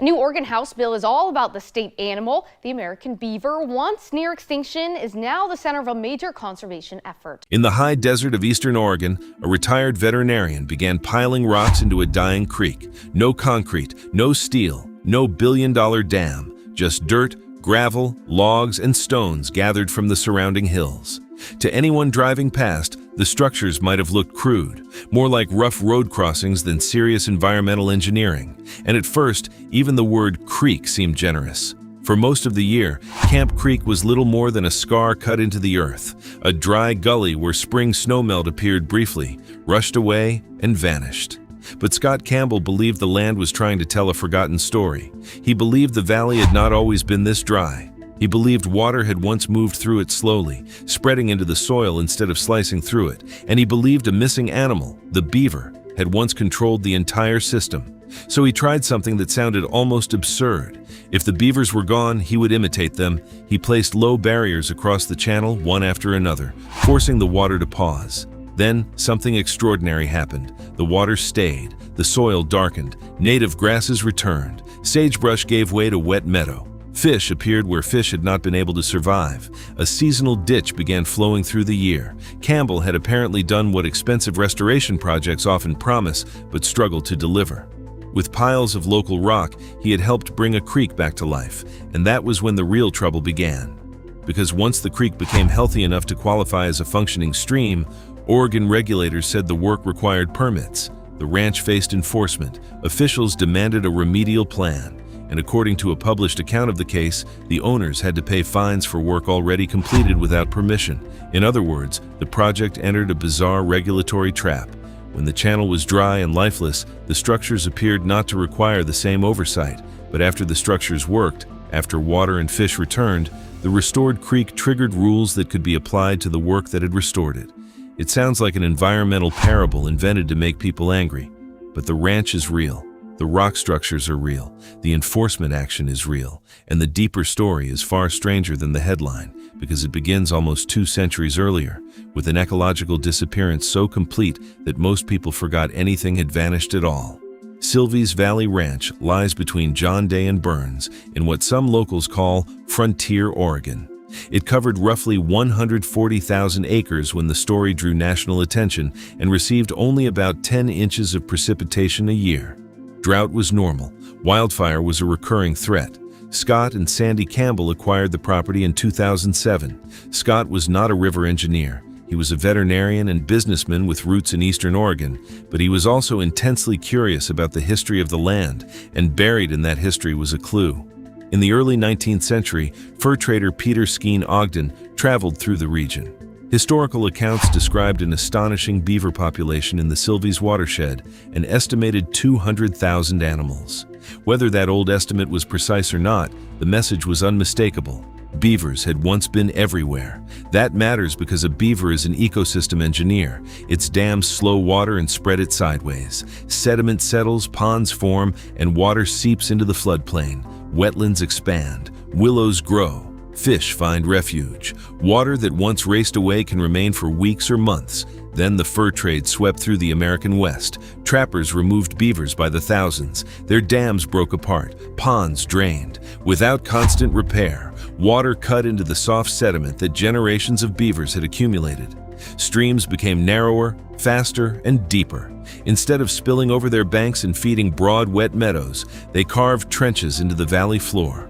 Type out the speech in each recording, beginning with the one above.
A new Oregon House bill is all about the state animal. The American beaver, once near extinction, is now the center of a major conservation effort. In the high desert of eastern Oregon, a retired veterinarian began piling rocks into a dying creek. No concrete, no steel, no billion-dollar dam, just dirt, gravel, logs, and stones gathered from the surrounding hills. To anyone driving past, the structures might have looked crude, more like rough road crossings than serious environmental engineering. And at first, even the word creek seemed generous. For most of the year, Camp Creek was little more than a scar cut into the earth, a dry gully where spring snowmelt appeared briefly, rushed away, and vanished. But Scott Campbell believed the land was trying to tell a forgotten story. He believed the valley had not always been this dry. He believed water had once moved through it slowly, spreading into the soil instead of slicing through it. And he believed a missing animal, the beaver, had once controlled the entire system. So he tried something that sounded almost absurd. If the beavers were gone, he would imitate them. He placed low barriers across the channel, one after another, forcing the water to pause. Then, something extraordinary happened. The water stayed, the soil darkened, native grasses returned, sagebrush gave way to wet meadow. Fish appeared where fish had not been able to survive. A seasonal ditch began flowing through the year. Campbell had apparently done what expensive restoration projects often promise, but struggle to deliver. With piles of local rock, he had helped bring a creek back to life, and that was when the real trouble began. Because once the creek became healthy enough to qualify as a functioning stream, Oregon regulators said the work required permits. The ranch faced enforcement. Officials demanded a remedial plan. And according to a published account of the case, the owners had to pay fines for work already completed without permission. In other words, the project entered a bizarre regulatory trap. When the channel was dry and lifeless, the structures appeared not to require the same oversight. But after the structures worked, after water and fish returned, the restored creek triggered rules that could be applied to the work that had restored it. It sounds like an environmental parable invented to make people angry. But the ranch is real. The rock structures are real, the enforcement action is real, and the deeper story is far stranger than the headline, because it begins almost 2 centuries earlier, with an ecological disappearance so complete that most people forgot anything had vanished at all. Silvies Valley Ranch lies between John Day and Burns in what some locals call Frontier Oregon. It covered roughly 140,000 acres when the story drew national attention and received only about 10 inches of precipitation a year. Drought was normal. Wildfire was a recurring threat. Scott and Sandy Campbell acquired the property in 2007. Scott was not a river engineer. He was a veterinarian and businessman with roots in eastern Oregon, but he was also intensely curious about the history of the land, and buried in that history was a clue. In the early 19th century, fur trader Peter Skeen Ogden traveled through the region. Historical accounts described an astonishing beaver population in the Silvies watershed, an estimated 200,000 animals. Whether that old estimate was precise or not, the message was unmistakable. Beavers had once been everywhere. That matters because a beaver is an ecosystem engineer. Its dams slow water and spread it sideways. Sediment settles, ponds form, and water seeps into the floodplain. Wetlands expand. Willows grow. Fish find refuge. Water that once raced away can remain for weeks or months. Then the fur trade swept through the American West. Trappers removed beavers by the thousands. Their dams broke apart. Ponds drained. Without constant repair, water cut into the soft sediment that generations of beavers had accumulated. Streams became narrower, faster, and deeper. Instead of spilling over their banks and feeding broad, wet meadows, they carved trenches into the valley floor.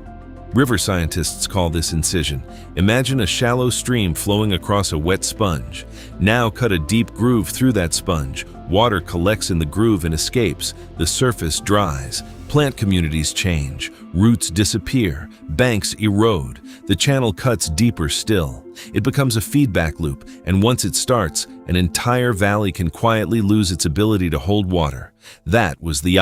River scientists call this incision. Imagine a shallow stream flowing across a wet sponge. Now cut a deep groove through that sponge. Water collects in the groove and escapes. The surface dries. Plant communities change. Roots disappear. Banks erode. The channel cuts deeper still. It becomes a feedback loop, and once it starts, an entire valley can quietly lose its ability to hold water. That was the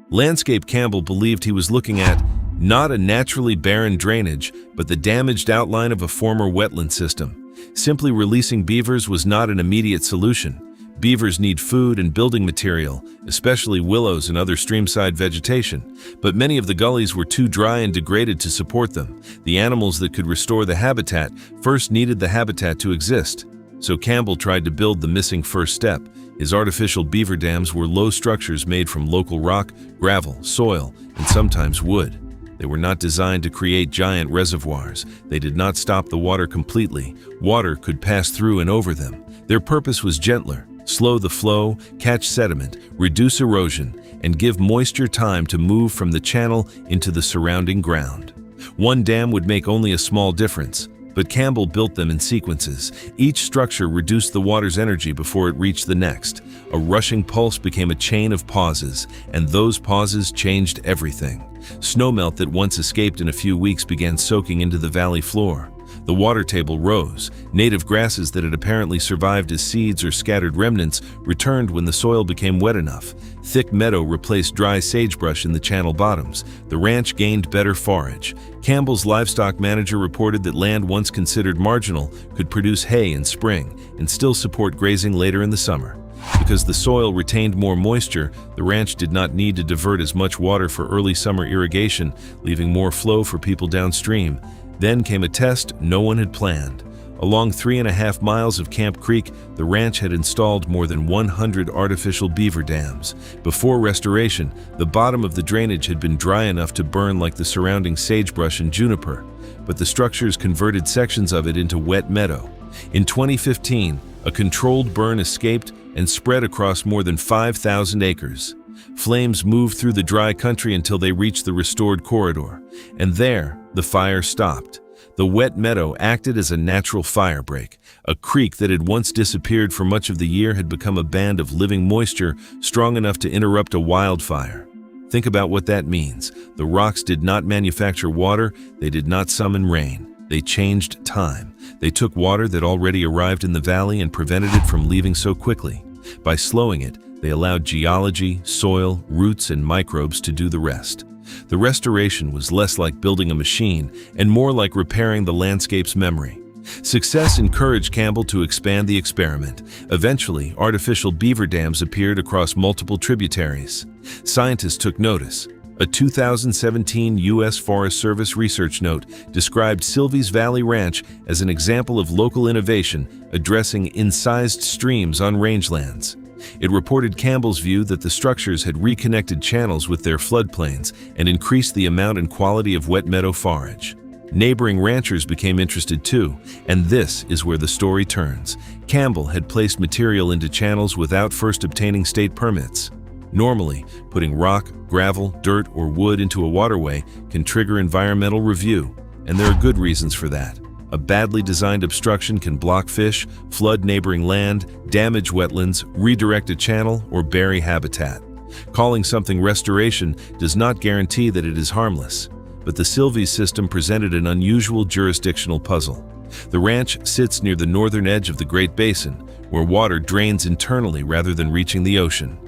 Landscape Campbell believed he was looking at not a naturally barren drainage, but the damaged outline of a former wetland system. Simply releasing beavers was not an immediate solution. Beavers need food and building material, especially willows and other streamside vegetation, but many of the gullies were too dry and degraded to support them. The animals that could restore the habitat first needed the habitat to exist. So Campbell tried to build the missing first step. His artificial beaver dams were low structures made from local rock, gravel, soil, and sometimes wood. They were not designed to create giant reservoirs. They did not stop the water completely. Water could pass through and over them. Their purpose was gentler: slow the flow, catch sediment, reduce erosion, and give moisture time to move from the channel into the surrounding ground. One dam would make only a small difference, but Campbell built them in sequences. Each structure reduced the water's energy before it reached the next. A rushing pulse became a chain of pauses, and those pauses changed everything. Snowmelt that once escaped in a few weeks began soaking into the valley floor. The water table rose. Native grasses that had apparently survived as seeds or scattered remnants returned when the soil became wet enough. Thick meadow replaced dry sagebrush in the channel bottoms. The ranch gained better forage. Campbell's livestock manager reported that land once considered marginal could produce hay in spring and still support grazing later in the summer. Because the soil retained more moisture, the ranch did not need to divert as much water for early summer irrigation, leaving more flow for people downstream. Then came a test no one had planned. Along 3.5 miles of Camp Creek, the ranch had installed more than 100 artificial beaver dams. Before restoration, the bottom of the drainage had been dry enough to burn like the surrounding sagebrush and juniper, but the structures converted sections of it into wet meadow. In 2015, a controlled burn escaped and spread across more than 5,000 acres. Flames moved through the dry country until they reached the restored corridor, and there, the fire stopped. The wet meadow acted as a natural fire break. A creek that had once disappeared for much of the year had become a band of living moisture strong enough to interrupt a wildfire. Think about what that means. The rocks did not manufacture water, they did not summon rain. They changed time. They took water that already arrived in the valley and prevented it from leaving so quickly. By slowing it, they allowed geology, soil, roots, and microbes to do the rest. The restoration was less like building a machine and more like repairing the landscape's memory. Success encouraged Campbell to expand the experiment. Eventually, artificial beaver dams appeared across multiple tributaries. Scientists took notice. A 2017 U.S. Forest Service research note described Silvies Valley Ranch as an example of local innovation addressing incised streams on rangelands. It reported Campbell's view that the structures had reconnected channels with their floodplains and increased the amount and quality of wet meadow forage. Neighboring ranchers became interested too, and this is where the story turns. Campbell had placed material into channels without first obtaining state permits. Normally, putting rock, gravel, dirt, or wood into a waterway can trigger environmental review, and there are good reasons for that. A badly designed obstruction can block fish, flood neighboring land, damage wetlands, redirect a channel, or bury habitat. Calling something restoration does not guarantee that it is harmless, but the Silvies system presented an unusual jurisdictional puzzle. The ranch sits near the northern edge of the Great Basin, where water drains internally rather than reaching the ocean.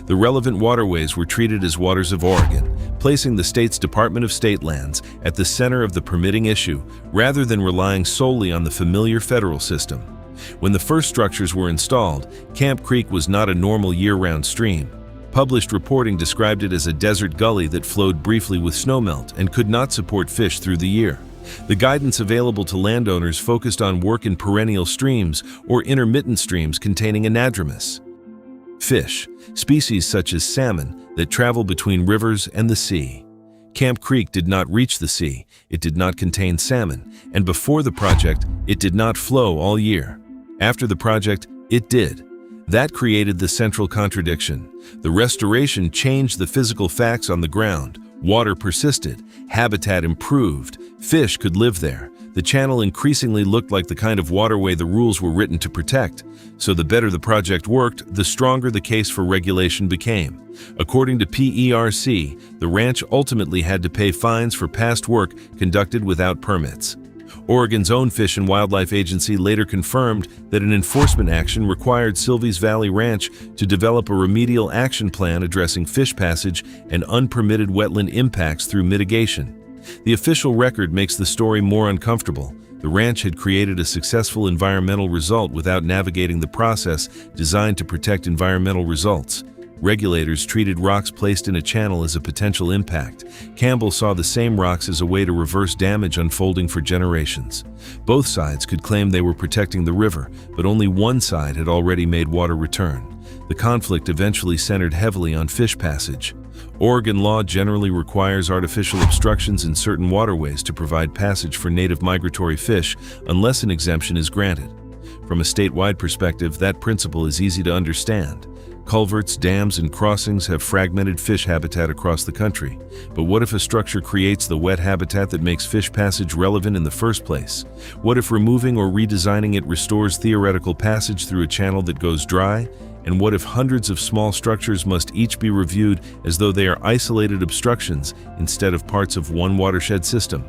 The relevant waterways were treated as waters of Oregon, placing the state's Department of State Lands at the center of the permitting issue, rather than relying solely on the familiar federal system. When the first structures were installed, Camp Creek was not a normal year-round stream. Published reporting described it as a desert gully that flowed briefly with snowmelt and could not support fish through the year. The guidance available to landowners focused on work in perennial streams or intermittent streams containing anadromous fish, species such as salmon that travel between rivers and the sea. Camp Creek did not reach the sea, it did not contain salmon, and before the project, it did not flow all year. After the project, it did. That created the central contradiction. The restoration changed the physical facts on the ground. Water persisted, habitat improved, fish could live there. The channel increasingly looked like the kind of waterway the rules were written to protect. So the better the project worked, the stronger the case for regulation became. According to PERC, the ranch ultimately had to pay fines for past work conducted without permits. Oregon's own Fish and Wildlife Agency later confirmed that an enforcement action required Silvies Valley Ranch to develop a remedial action plan addressing fish passage and unpermitted wetland impacts through mitigation. The official record makes the story more uncomfortable. The ranch had created a successful environmental result without navigating the process designed to protect environmental results. Regulators treated rocks placed in a channel as a potential impact. Campbell saw the same rocks as a way to reverse damage unfolding for generations. Both sides could claim they were protecting the river, but only one side had already made water return. The conflict eventually centered heavily on fish passage. Oregon law generally requires artificial obstructions in certain waterways to provide passage for native migratory fish unless an exemption is granted. From a statewide perspective, that principle is easy to understand. Culverts, dams, and crossings have fragmented fish habitat across the country. But what if a structure creates the wet habitat that makes fish passage relevant in the first place? What if removing or redesigning it restores theoretical passage through a channel that goes dry? And what if hundreds of small structures must each be reviewed as though they are isolated obstructions instead of parts of one watershed system?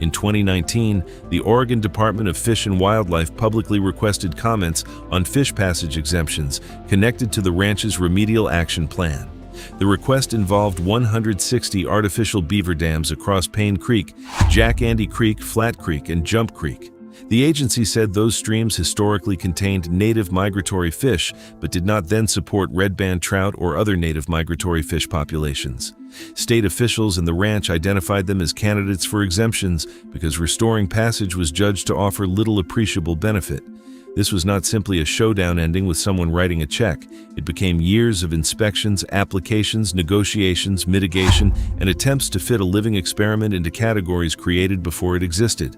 In 2019, the Oregon Department of Fish and Wildlife publicly requested comments on fish passage exemptions connected to the ranch's remedial action plan. The request involved 160 artificial beaver dams across Payne Creek, Jack Andy Creek, Flat Creek, and Jump Creek. The agency said those streams historically contained native migratory fish, but did not then support red-band trout or other native migratory fish populations. State officials and the ranch identified them as candidates for exemptions because restoring passage was judged to offer little appreciable benefit. This was not simply a showdown ending with someone writing a check. It became years of inspections, applications, negotiations, mitigation, and attempts to fit a living experiment into categories created before it existed.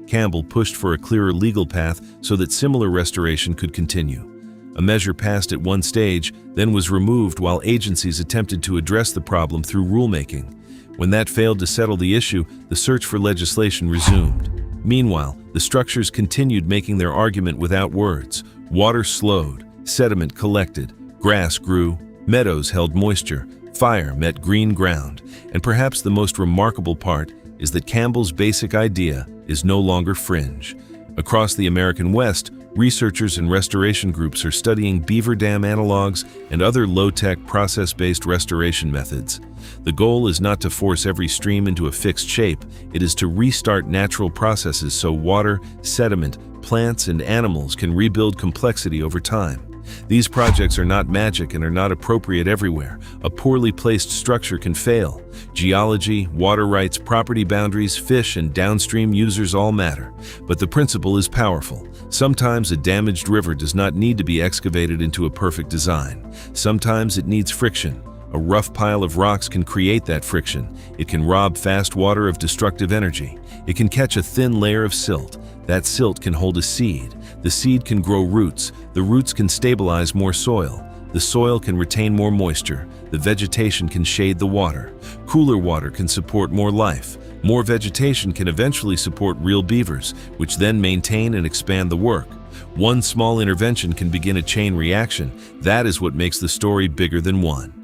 Campbell pushed for a clearer legal path so that similar restoration could continue. A measure passed at one stage, then was removed while agencies attempted to address the problem through rulemaking. When that failed to settle the issue, the search for legislation resumed. Meanwhile, the structures continued making their argument without words. Water slowed, sediment collected, grass grew, meadows held moisture, fire met green ground, and perhaps the most remarkable part is that Campbell's basic idea is no longer fringe. Across the American West, researchers and restoration groups are studying beaver dam analogs and other low-tech process-based restoration methods. The goal is not to force every stream into a fixed shape, it is to restart natural processes so water, sediment, plants, and animals can rebuild complexity over time. These projects are not magic and are not appropriate everywhere. A poorly placed structure can fail. Geology, water rights, property boundaries, fish, and downstream users all matter. But the principle is powerful. Sometimes a damaged river does not need to be excavated into a perfect design. Sometimes it needs friction. A rough pile of rocks can create that friction. It can rob fast water of destructive energy. It can catch a thin layer of silt. That silt can hold a seed. The seed can grow roots. The roots can stabilize more soil. The soil can retain more moisture. The vegetation can shade the water. Cooler water can support more life. More vegetation can eventually support real beavers, which then maintain and expand the work. One small intervention can begin a chain reaction. That is what makes the story bigger than one.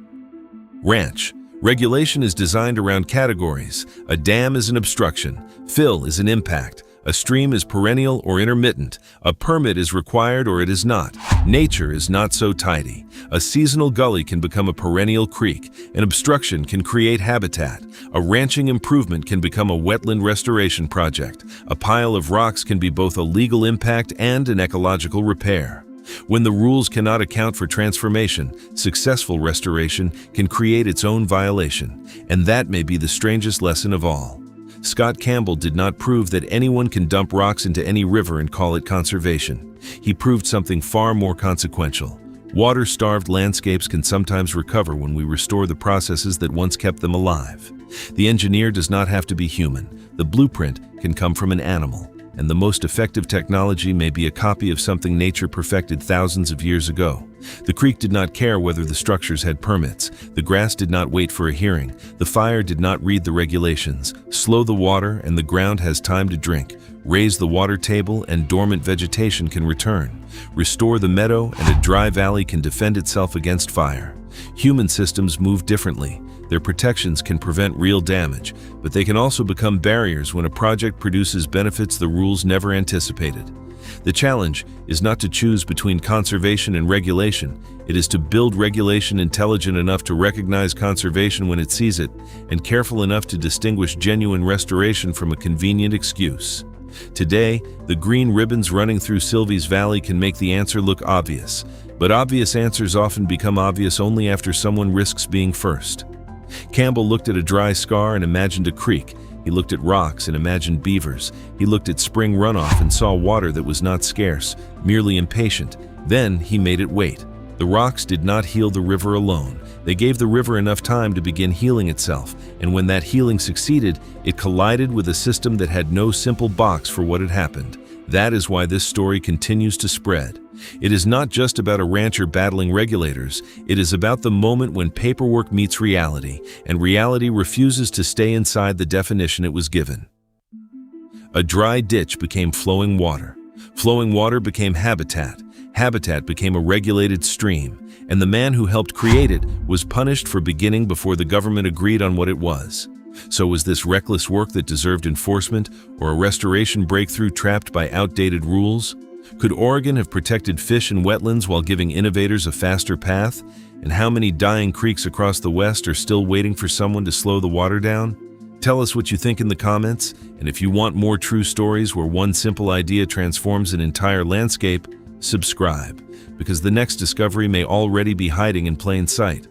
Ranch. Regulation is designed around categories. A dam is an obstruction. Fill is an impact. A stream is perennial or intermittent. A permit is required or it is not. Nature is not so tidy. A seasonal gully can become a perennial creek. An obstruction can create habitat. A ranching improvement can become a wetland restoration project. A pile of rocks can be both a legal impact and an ecological repair. When the rules cannot account for transformation, successful restoration can create its own violation. And that may be the strangest lesson of all. Scott Campbell did not prove that anyone can dump rocks into any river and call it conservation. He proved something far more consequential. Water-starved landscapes can sometimes recover when we restore the processes that once kept them alive. The engineer does not have to be human. The blueprint can come from an animal. And the most effective technology may be a copy of something nature perfected thousands of years ago. The creek did not care whether the structures had permits. The grass did not wait for a hearing. The fire did not read the regulations. Slow the water and the ground has time to drink. Raise the water table and dormant vegetation can return. Restore the meadow and a dry valley can defend itself against fire. Human systems move differently. Their protections can prevent real damage, but they can also become barriers when a project produces benefits the rules never anticipated. The challenge is not to choose between conservation and regulation. It is to build regulation intelligent enough to recognize conservation when it sees it, and careful enough to distinguish genuine restoration from a convenient excuse. Today, the green ribbons running through Silvies Valley can make the answer look obvious, but obvious answers often become obvious only after someone risks being first. Campbell looked at a dry scar and imagined a creek. He looked at rocks and imagined beavers. He looked at spring runoff and saw water that was not scarce, merely impatient. Then he made it wait. The The rocks did not heal the river alone. They gave the river enough time to begin healing itself, and when that healing succeeded, it collided with a system that had no simple box for what had happened. That is why this story continues to spread. It is not just about a rancher battling regulators, it is about the moment when paperwork meets reality, and reality refuses to stay inside the definition it was given. A dry ditch became flowing water. Flowing water became habitat. Habitat became a regulated stream, and the man who helped create it was punished for beginning before the government agreed on what it was. So was this reckless work that deserved enforcement, or a restoration breakthrough trapped by outdated rules? Could Oregon have protected fish and wetlands while giving innovators a faster path? And how many dying creeks across the West are still waiting for someone to slow the water down? Tell us what you think in the comments, and if you want more true stories where one simple idea transforms an entire landscape, subscribe, because the next discovery may already be hiding in plain sight.